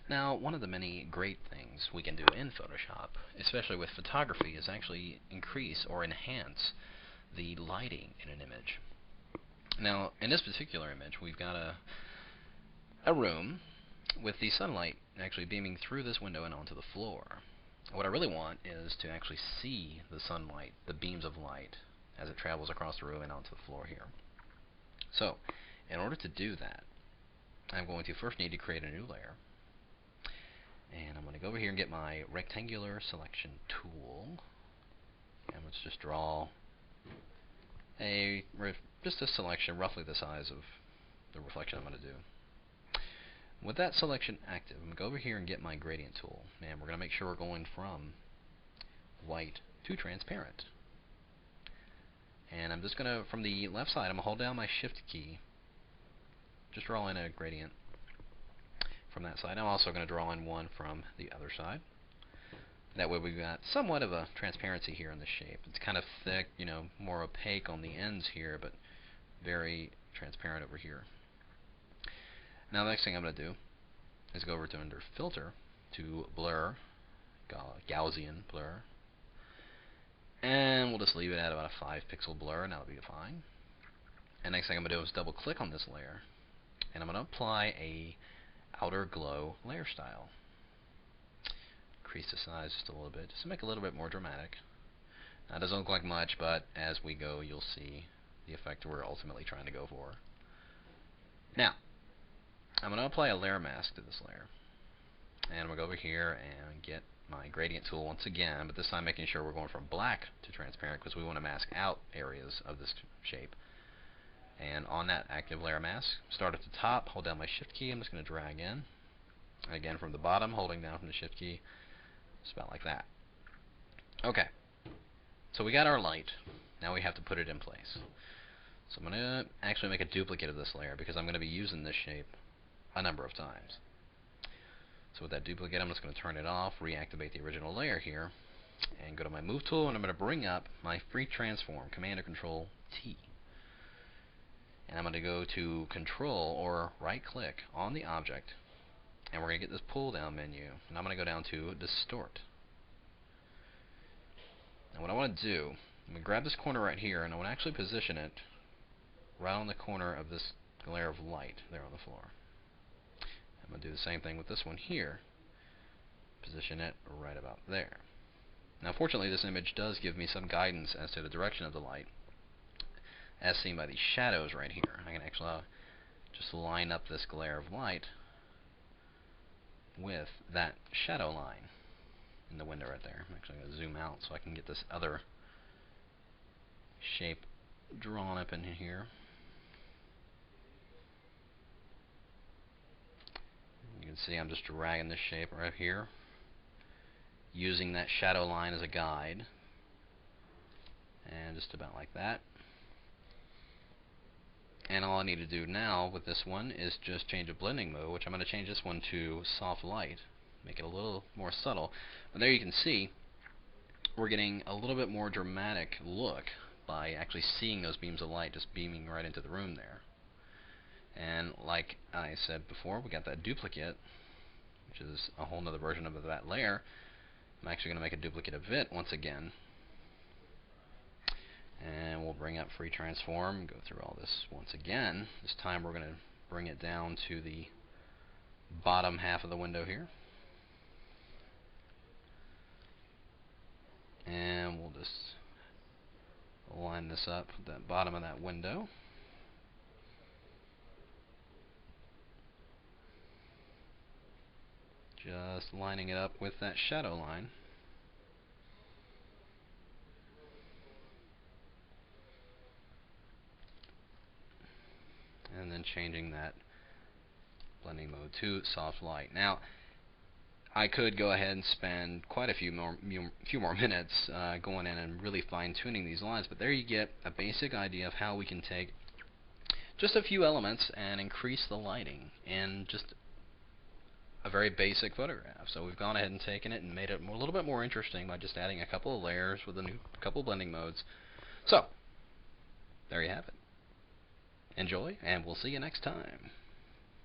Now, one of the many great things we can do in Photoshop, especially with photography, is actually increase or enhance the lighting in an image. Now, in this particular image, we've got a room with the sunlight actually beaming through this window and onto the floor. What I really want is to actually see the sunlight, the beams of light, as it travels across the room and onto the floor here. So, in order to do that, I'm going to first need to create a new layer. And I'm going to go over here and get my rectangular selection tool. And let's just draw just a selection roughly the size of the reflection I'm going to do. With that selection active, I'm going to go over here and get my gradient tool. And we're going to make sure we're going from white to transparent. And I'm just going to, from the left side, I'm going to hold down my shift key. Just draw in a gradient from that side. I'm also going to draw in one from the other side. That way we've got somewhat of a transparency here in the shape. It's kind of thick, more opaque on the ends here, but very transparent over here. Now the next thing I'm going to do is go over to under Filter to Blur, Gaussian Blur. And we'll just leave it at about a 5 pixel blur, and that'll be fine. And next thing I'm going to do is double click on this layer, and I'm going to apply a outer glow layer style. Increase the size just a little bit, just to make it a little bit more dramatic. Now, it doesn't look like much, but as we go, you'll see the effect we're ultimately trying to go for. Now, I'm going to apply a layer mask to this layer. And I'm going to go over here and get my gradient tool once again, but this time making sure we're going from black to transparent because we want to mask out areas of this shape. And on that active layer mask, start at the top, hold down my shift key, I'm just going to drag in. Again from the bottom, holding down from the shift key, just about like that. Okay, so we got our light, now we have to put it in place. So I'm going to actually make a duplicate of this layer because I'm going to be using this shape a number of times. So with that duplicate, I'm just going to turn it off, reactivate the original layer here, and go to my Move tool, and I'm going to bring up my Free Transform, Command or Control T. And I'm going to go to Control or right-click on the object, and we're going to get this pull-down menu, and I'm going to go down to Distort. And what I want to do, I'm going to grab this corner right here, and I want to actually position it right on the corner of this layer of light there on the floor. I'm going to do the same thing with this one here. Position it right about there. Now fortunately this image does give me some guidance as to the direction of the light, as seen by these shadows right here. I can actually just line up this glare of light with that shadow line in the window right there. I'm actually going to zoom out so I can get this other shape drawn up in here. You can see I'm just dragging this shape right here, using that shadow line as a guide, and just about like that. And all I need to do now with this one is just change the blending mode, which I'm going to change this one to soft light, make it a little more subtle. But there you can see we're getting a little bit more dramatic look by actually seeing those beams of light just beaming right into the room there. And like I said before, we got that duplicate, which is a whole nother version of that layer. I'm actually going to make a duplicate of it once again. And we'll bring up Free Transform, go through all this once again. This time we're going to bring it down to the bottom half of the window here. And we'll just line this up with that bottom of that window. Just lining it up with that shadow line. And then changing that blending mode to soft light. Now, I could go ahead and spend quite a few more minutes going in and really fine-tuning these lines, but there you get a basic idea of how we can take just a few elements and increase the lighting in just a very basic photograph. So we've gone ahead and taken it and made it a little bit more interesting by just adding a couple of layers with a couple of blending modes. So, there you have it. Enjoy, and we'll see you next time.